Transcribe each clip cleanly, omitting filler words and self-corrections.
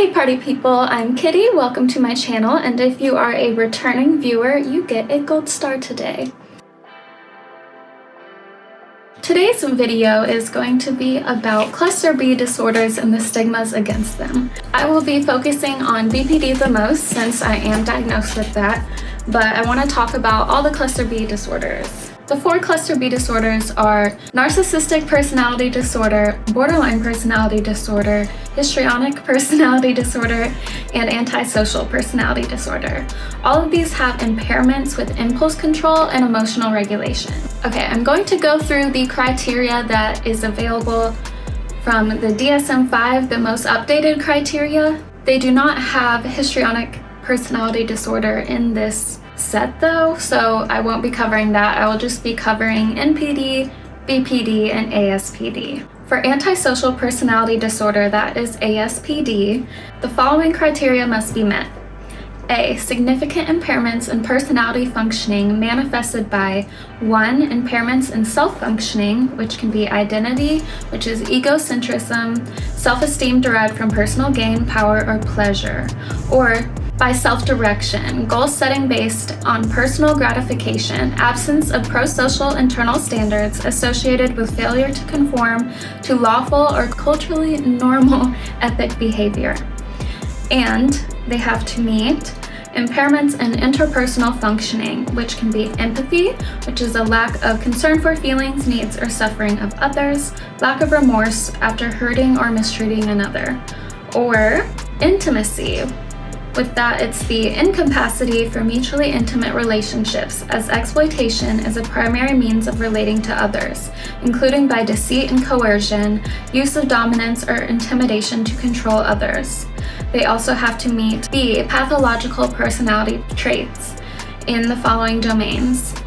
Hey party people, I'm Kitty, welcome to my channel, and if you are a returning viewer, you get a gold star today. Today's video is going to be about cluster B disorders and the stigmas against them. I will be focusing on BPD the most since I am diagnosed with that, but I want to talk about all the cluster B disorders. The 4 cluster B disorders are narcissistic personality disorder, borderline personality disorder, histrionic personality disorder, and antisocial personality disorder. All of these have impairments with impulse control and emotional regulation. Okay, I'm going to go through the criteria that is available from the DSM-5, the most updated criteria. They do not have histrionic personality disorder in this set though, so I won't be covering that. I will just be covering NPD, BPD, and ASPD. For antisocial personality disorder, that is ASPD, the following criteria must be met. A. Significant impairments in personality functioning manifested by 1. Impairments in self-functioning, which can be identity, which is egocentrism, self-esteem derived from personal gain, power, or pleasure, or by self-direction, goal setting based on personal gratification, absence of pro-social internal standards associated with failure to conform to lawful or culturally normal ethic behavior. And they have to meet impairments in interpersonal functioning, which can be empathy, which is a lack of concern for feelings, needs, or suffering of others, lack of remorse after hurting or mistreating another, or intimacy. With that, it's the incapacity for mutually intimate relationships, as exploitation is a primary means of relating to others, including by deceit and coercion, use of dominance or intimidation to control others. They also have to meet B. Pathological personality traits in the following domains.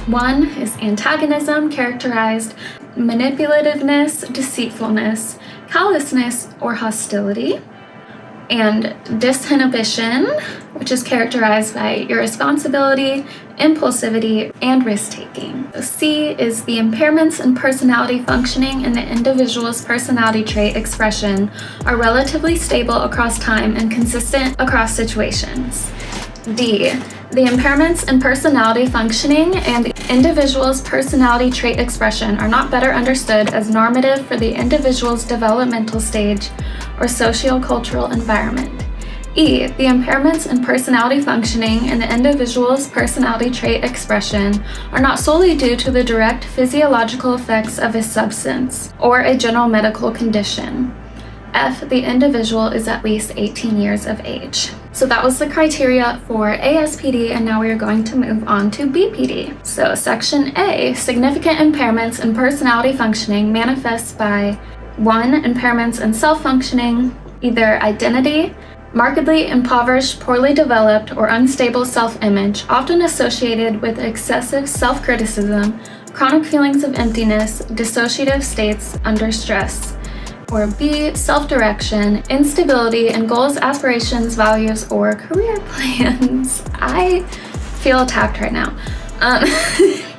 1 is antagonism, characterized manipulativeness, deceitfulness, callousness, or hostility. And disinhibition, which is characterized by irresponsibility, impulsivity, and risk-taking. C is the impairments in personality functioning and the individual's personality trait expression are relatively stable across time and consistent across situations. D. The impairments in personality functioning and the individual's personality trait expression are not better understood as normative for the individual's developmental stage or socio-cultural environment. E. The impairments in personality functioning and the individual's personality trait expression are not solely due to the direct physiological effects of a substance or a general medical condition. F. The individual is at least 18 years of age. So that was the criteria for ASPD, and now we are going to move on to BPD. So section A, significant impairments in personality functioning manifest by 1. Impairments in self-functioning, either identity, markedly impoverished, poorly developed, or unstable self-image, often associated with excessive self-criticism, chronic feelings of emptiness, dissociative states under stress. Or B, self-direction, instability in goals, aspirations, values, or career plans. I feel attacked right now.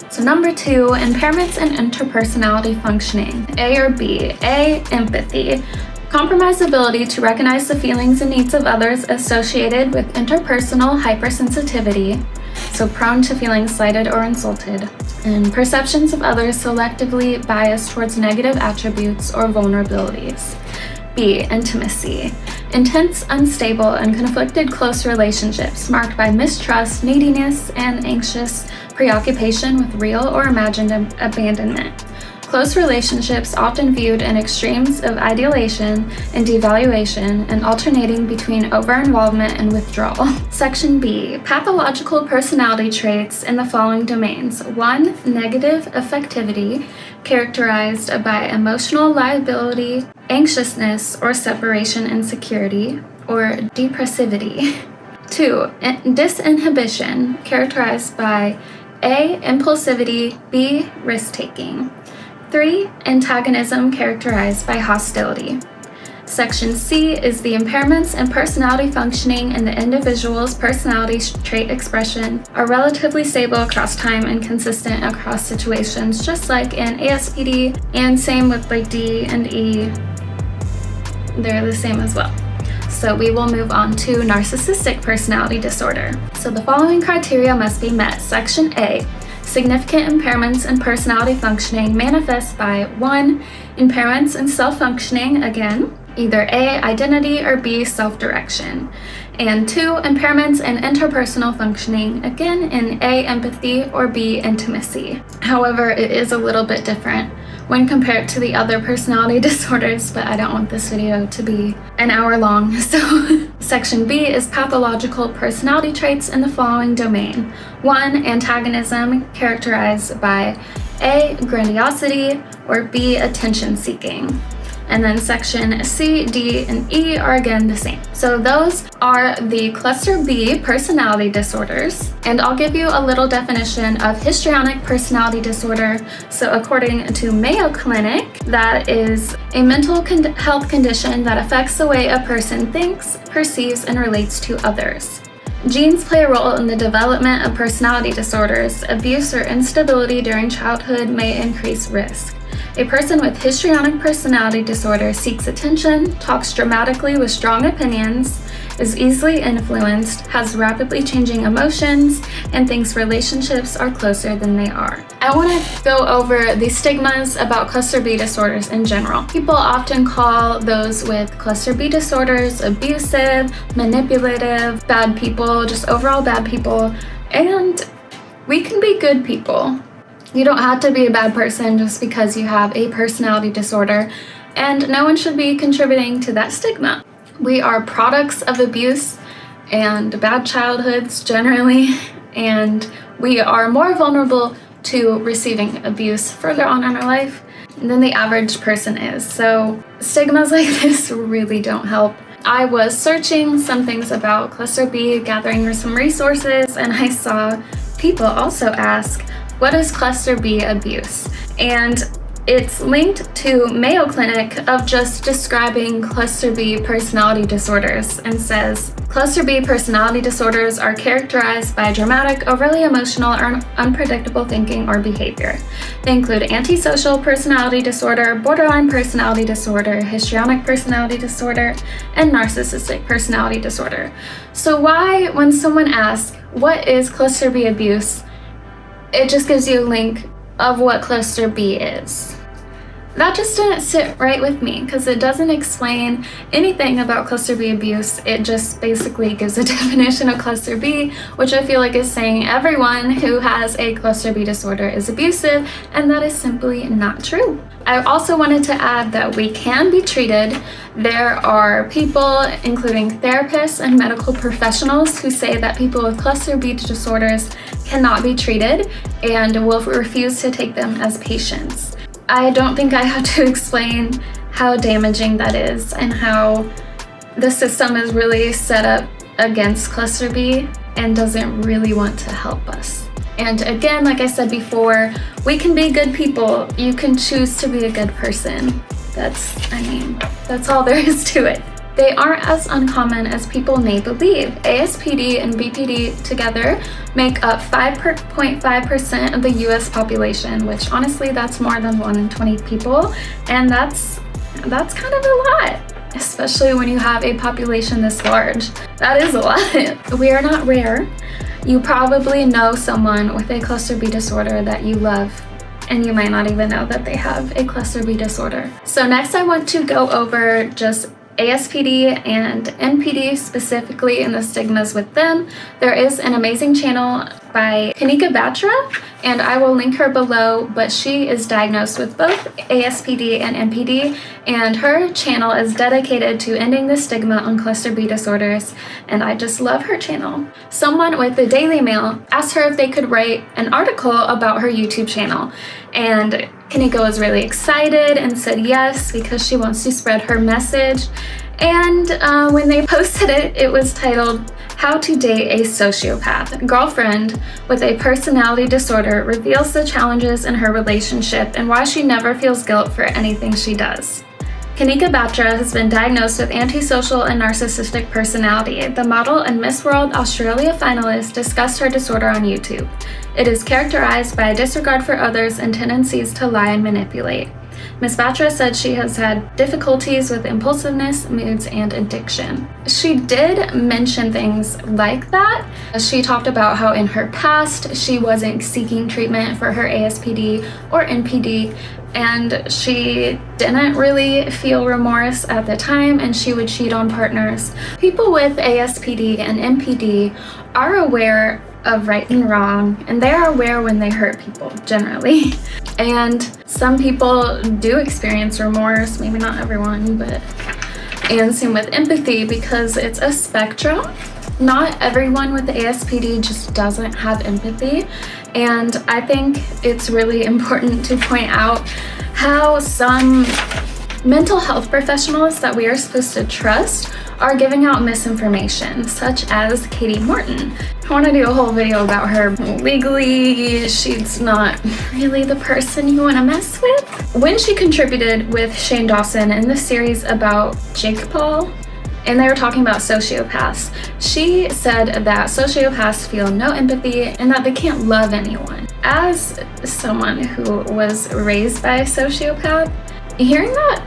So number 2, impairments in interpersonality functioning. A or B. A, empathy. Compromised ability to recognize the feelings and needs of others associated with interpersonal hypersensitivity, so prone to feeling slighted or insulted, and perceptions of others selectively biased towards negative attributes or vulnerabilities. B, intimacy. Intense, unstable, and conflicted close relationships marked by mistrust, neediness, and anxious preoccupation with real or imagined abandonment. Close relationships often viewed in extremes of idealization and devaluation and alternating between over-involvement and withdrawal. Section B, pathological personality traits in the following domains. 1, negative affectivity, characterized by emotional liability, anxiousness, or separation insecurity, or depressivity. 2, disinhibition, characterized by A, impulsivity, B, risk-taking. 3, antagonism, characterized by hostility. Section C is the impairments in personality functioning and the individual's personality trait expression are relatively stable across time and consistent across situations, just like in ASPD, and same with like D and E. They're the same as well. So we will move on to narcissistic personality disorder. So the following criteria must be met. Section A, significant impairments in personality functioning manifest by 1. Impairments in self-functioning, again, either A, identity, or B, self-direction. And 2, impairments in interpersonal functioning, again in A, empathy, or B, intimacy. However, it is a little bit different when compared to the other personality disorders, but I don't want this video to be an hour long. So section B is pathological personality traits in the following domain. 1, antagonism, characterized by A, grandiosity, or B, attention seeking. And then section C, D, and E are again the same. So those are the cluster B personality disorders. And I'll give you a little definition of histrionic personality disorder. So according to Mayo Clinic, that is a mental health condition that affects the way a person thinks, perceives, and relates to others. Genes play a role in the development of personality disorders. Abuse or instability during childhood may increase risk. A person with histrionic personality disorder seeks attention, talks dramatically with strong opinions, is easily influenced, has rapidly changing emotions, and thinks relationships are closer than they are. I want to go over the stigmas about cluster B disorders in general. People often call those with cluster B disorders abusive, manipulative, bad people, just overall bad people, and we can be good people. You don't have to be a bad person just because you have a personality disorder, and no one should be contributing to that stigma. We are products of abuse and bad childhoods generally, and we are more vulnerable to receiving abuse further on in our life than the average person is. So stigmas like this really don't help. I was searching some things about cluster B, gathering some resources, and I saw people also ask, what is cluster B abuse? And it's linked to Mayo Clinic of just describing cluster B personality disorders and says, cluster B personality disorders are characterized by dramatic, overly emotional, or unpredictable thinking or behavior. They include antisocial personality disorder, borderline personality disorder, histrionic personality disorder, and narcissistic personality disorder. So why, when someone asks, what is cluster B abuse, it just gives you a link of what cluster B is. That just didn't sit right with me because it doesn't explain anything about cluster B abuse. It just basically gives a definition of cluster B, which I feel like is saying everyone who has a cluster B disorder is abusive, and that is simply not true. I also wanted to add that we can be treated. There are people, including therapists and medical professionals, who say that people with cluster B disorders cannot be treated and will refuse to take them as patients. I don't think I have to explain how damaging that is and how the system is really set up against cluster B and doesn't really want to help us. And again, like I said before, we can be good people. You can choose to be a good person. That's all there is to it. They aren't as uncommon as people may believe. Aspd and BPD together make up 5.5% of the US population, which honestly, that's more than 1 in 20 people. And that's kind of a lot, especially when you have a population this large. That is a lot. We are not rare. You probably know someone with a cluster B disorder that you love, and you might not even know that they have a cluster B disorder. So next I want to go over just Aspd and Npd specifically and the stigmas with them. There is an amazing channel by Kanika Batra, and I will link her below, but she is diagnosed with both Aspd and Npd, and her channel is dedicated to ending the stigma on cluster B disorders, and I just love her channel. Someone with the Daily Mail asked her if they could write an article about her YouTube channel, and Kanika was really excited and said yes because she wants to spread her message. And when they posted it, it was titled, How to Date a Sociopath. Girlfriend with a personality disorder reveals the challenges in her relationship and why she never feels guilt for anything she does. Kanika Batra has been diagnosed with antisocial and narcissistic personality. The model and Miss World Australia finalist discussed her disorder on YouTube. It is characterized by a disregard for others and tendencies to lie and manipulate. Ms. Batra said she has had difficulties with impulsiveness, moods, and addiction. She did mention things like that. She talked about how in her past she wasn't seeking treatment for her ASPD or NPD, and she didn't really feel remorse at the time, and she would cheat on partners. People with ASPD and NPD are aware of right and wrong, and they are aware when they hurt people, generally. And some people do experience remorse, maybe not everyone, but and same with empathy, because it's a spectrum. Not everyone with ASPD just doesn't have empathy, and I think it's really important to point out how some mental health professionals that we are supposed to trust are giving out misinformation, such as Katie Morton. I want to do a whole video about her. Legally, she's not really the person you want to mess with. When she contributed with Shane Dawson in the series about Jake Paul, and they were talking about sociopaths, she said that sociopaths feel no empathy and that they can't love anyone. As someone who was raised by a sociopath, hearing that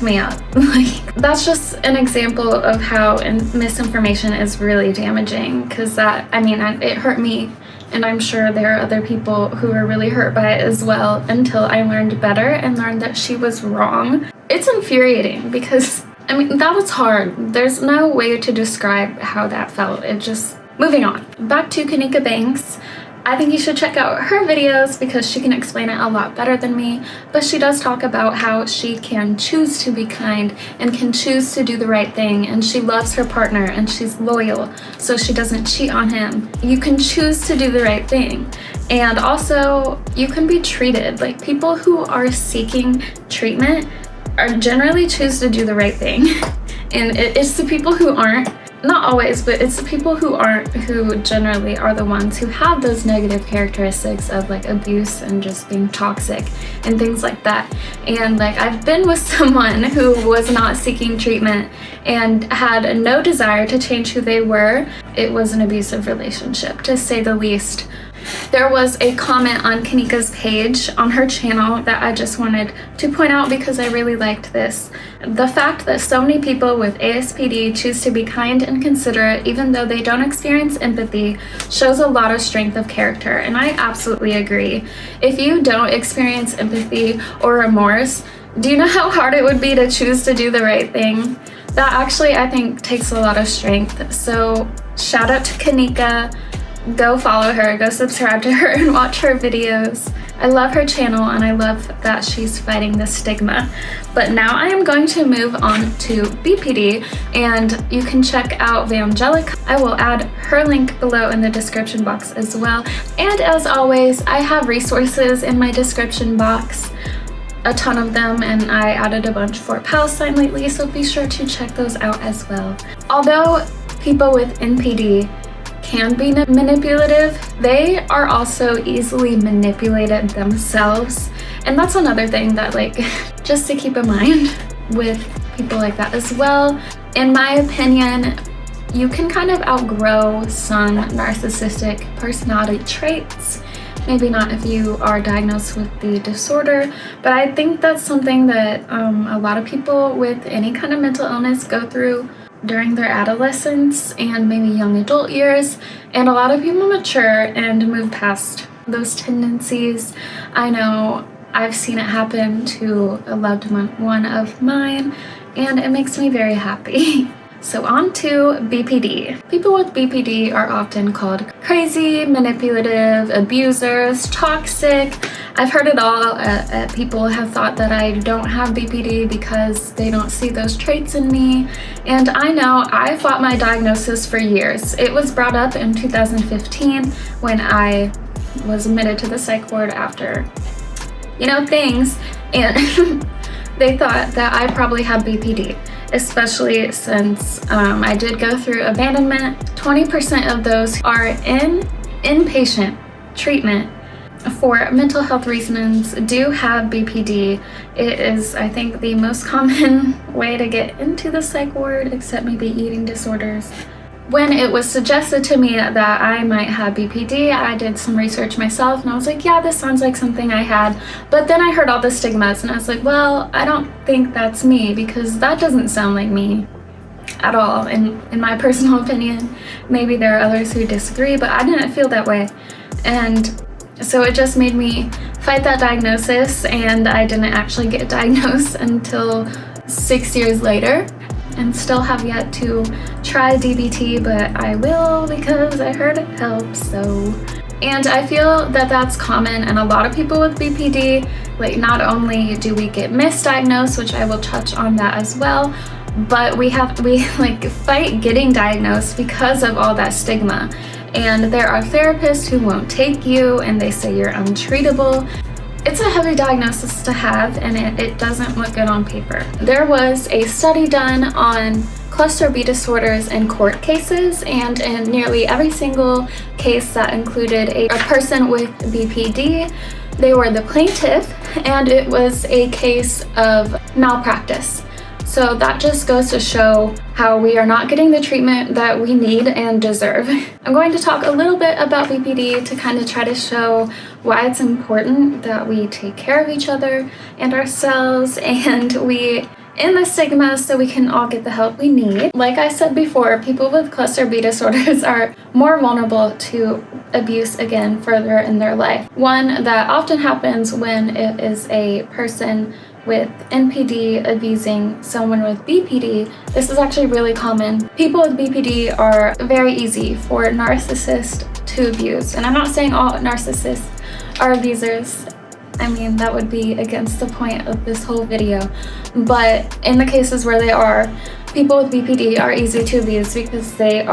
me up. Like, that's just an example of how misinformation is really damaging, because that, I mean, it hurt me, and I'm sure there are other people who are really hurt by it as well, until I learned better and learned that she was wrong. It's infuriating because, I mean, that was hard. There's no way to describe how that felt. It just, moving on. Back to Kanika Banks. I think you should check out her videos because she can explain it a lot better than me, but she does talk about how she can choose to be kind and can choose to do the right thing, and she loves her partner and she's loyal, so she doesn't cheat on him. You can choose to do the right thing, and also you can be treated. Like, people who are seeking treatment are generally choose to do the right thing, and it's the people who aren't. Not always, but it's the people who aren't who generally are the ones who have those negative characteristics of like abuse and just being toxic and things like that. And like, I've been with someone who was not seeking treatment and had no desire to change who they were. It was an abusive relationship, to say the least. There was a comment on Kanika's page on her channel that I just wanted to point out because I really liked this. The fact that so many people with ASPD choose to be kind and considerate even though they don't experience empathy shows a lot of strength of character, and I absolutely agree. If you don't experience empathy or remorse, do you know how hard it would be to choose to do the right thing? That actually, I think, takes a lot of strength. So shout out to Kanika. Go follow her, go subscribe to her and watch her videos. I love her channel and I love that she's fighting the stigma. But now I am going to move on to BPD, and you can check out Vangelic. I will add her link below in the description box as well. And as always, I have resources in my description box, a ton of them, and I added a bunch for Palestine lately, so be sure to check those out as well. Although people with NPD can be manipulative, they are also easily manipulated themselves, and that's another thing that, like, just to keep in mind with people like that as well. In my opinion, you can kind of outgrow some narcissistic personality traits. Maybe not if you are diagnosed with the disorder, but I think that's something that a lot of people with any kind of mental illness go through during their adolescence and maybe young adult years, and a lot of people mature and move past those tendencies. I know I've seen it happen to a loved one of mine, and it makes me very happy. So on to BPD. People with BPD are often called crazy, manipulative, abusers, toxic. I've heard it all. People have thought that I don't have BPD because they don't see those traits in me. And I know I fought my diagnosis for years. It was brought up in 2015 when I was admitted to the psych ward after, you know, things. And they thought that I probably had BPD, especially since I did go through abandonment. 20% of those are in inpatient treatment for mental health reasons do have BPD. It is, I think, the most common way to get into the psych ward, except maybe eating disorders. when it was suggested to me that I might have BPD, I did some research myself and I was like, yeah, this sounds like something I had. But then I heard all the stigmas and I was like, well, I don't think that's me, because that doesn't sound like me at all, in my personal opinion. Maybe there are others who disagree, but I didn't feel that way. And so it just made me fight that diagnosis, and I didn't actually get diagnosed until 6 years later, and still have yet to try DBT, but I will because I heard it helps. So, and I feel that that's common in a lot of people with BPD. Like, not only do we get misdiagnosed, which I will touch on that as well, but we like fight getting diagnosed because of all that stigma. And there are therapists who won't take you and they say you're untreatable. It's a heavy diagnosis to have, and it doesn't look good on paper. There was a study done on cluster B disorders in court cases, and in nearly every single case that included a person with BPD, they were the plaintiff, and it was a case of malpractice. So that just goes to show how we are not getting the treatment that we need and deserve. I'm going to talk a little bit about BPD to kind of try to show why it's important that we take care of each other and ourselves, and we end the stigma so we can all get the help we need. Like I said before, people with cluster B disorders are more vulnerable to abuse again further in their life. One that often happens when it is a person with NPD abusing someone with BPD. This is actually really common. People with BPD are very easy for narcissists to abuse. And I'm not saying all narcissists are abusers. I mean, that would be against the point of this whole video. But in the cases where they are, people with BPD are easy to abuse because they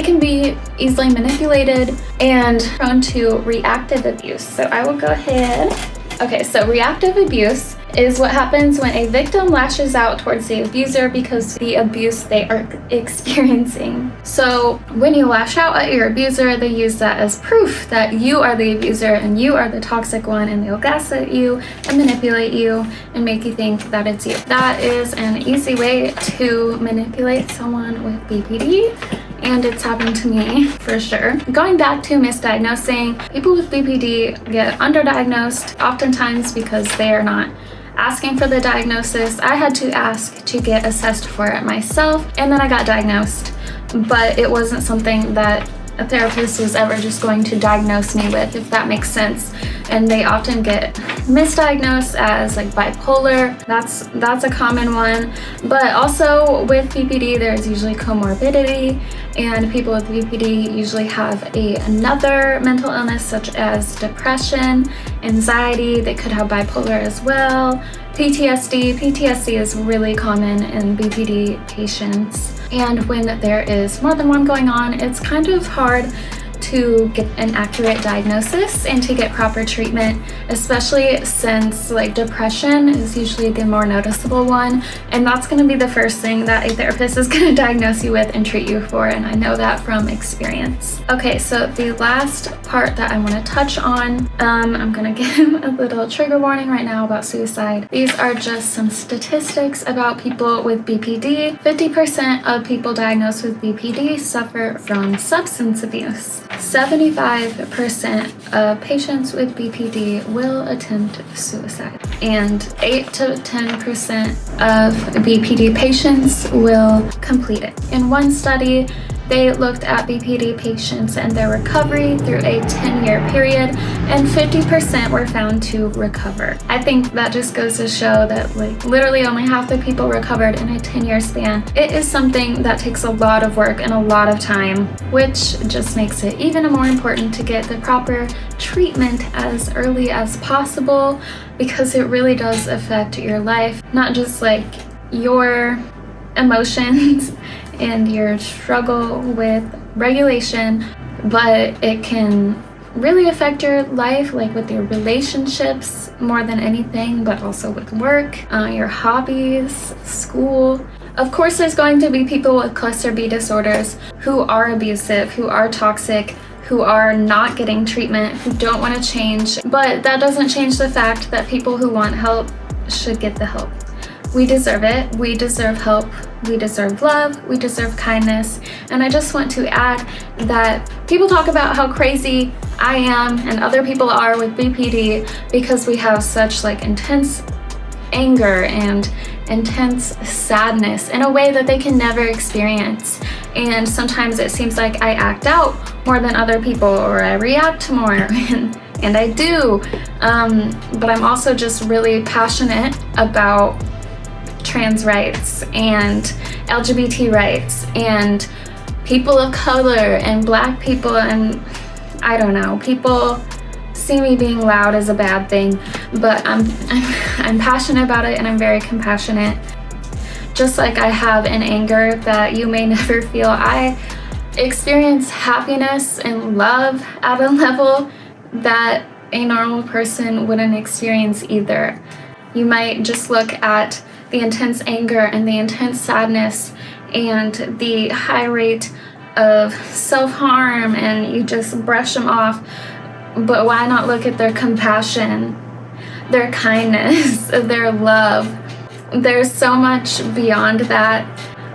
can be easily manipulated and prone to reactive abuse. So I will go ahead. Okay, so reactive abuse is what happens when a victim lashes out towards the abuser because of the abuse they are experiencing. So when you lash out at your abuser, they use that as proof that you are the abuser and you are the toxic one, and they'll gaslight you and manipulate you and make you think that it's you. That is an easy way to manipulate someone with BPD, and it's happened to me for sure. Going back to misdiagnosing, people with BPD get underdiagnosed oftentimes because they are not asking for the diagnosis. I had to ask to get assessed for it myself, and then I got diagnosed, but it wasn't something that a therapist was ever just going to diagnose me with, if that makes sense. And they often get misdiagnosed as like bipolar. That's a common one. But also with BPD, there's usually comorbidity, and people with BPD usually have another mental illness such as depression, anxiety. They could have bipolar as well. PTSD. PTSD is really common in BPD patients. And when there is more than one going on, it's kind of hard to get an accurate diagnosis and to get proper treatment, especially since like depression is usually the more noticeable one, and that's going to be the first thing that a therapist is going to diagnose you with and treat you for, and I know that from experience. Okay, so the last part that I want to touch on, I'm going to give a little trigger warning right now about suicide. These are just some statistics about people with BPD. 50% of people diagnosed with BPD suffer from substance abuse. 75% of patients with BPD will attempt suicide, and 8 to 10% of BPD patients will complete it. In one study, they looked at BPD patients and their recovery through a 10-year period, and 50% were found to recover. I think that just goes to show that like literally only half the people recovered in a 10-year span. It is something that takes a lot of work and a lot of time, which just makes it even more important to get the proper treatment as early as possible, because it really does affect your life, not just like your emotions and your struggle with regulation, but it can really affect your life, like with your relationships more than anything, but also with work, your hobbies, school. Of course, there's going to be people with cluster B disorders who are abusive, who are toxic, who are not getting treatment, who don't want to change, but that doesn't change the fact that people who want help should get the help. We deserve it. We deserve help. We deserve love. We deserve kindness. And I just want to add that people talk about how crazy I am and other people are with BPD because we have such like intense anger and intense sadness in a way that they can never experience. And sometimes it seems like I act out more than other people, or I react more, and I do. But I'm also just really passionate about trans rights and LGBT rights and people of color and Black people, and I don't know, people see me being loud as a bad thing, but I'm passionate about it, and I'm very compassionate. Just like I have an anger that you may never feel, I experience happiness and love at a level that a normal person wouldn't experience either. You might just look at the intense anger and the intense sadness and the high rate of self-harm, and you just brush them off. But why not look at their compassion, their kindness, their love? There's so much beyond that.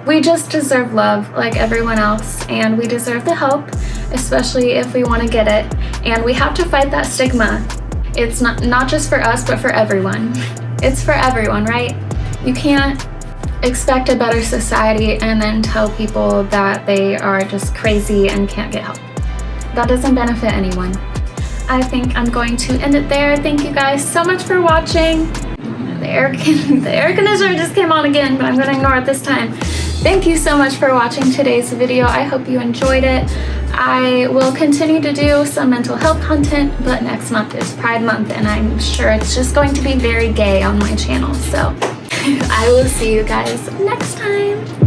We just deserve love like everyone else, and we deserve the help, especially if we want to get it. And we have to fight that stigma. It's not just for us, but for everyone. It's for everyone, right? You can't expect a better society and then tell people that they are just crazy and can't get help. That doesn't benefit anyone. I think I'm going to end it there. Thank you guys so much for watching. The air conditioner just came on again, but I'm going to ignore it this time. Thank you so much for watching today's video. I hope you enjoyed it. I will continue to do some mental health content, but next month is Pride Month, and I'm sure it's just going to be very gay on my channel. So I will see you guys next time.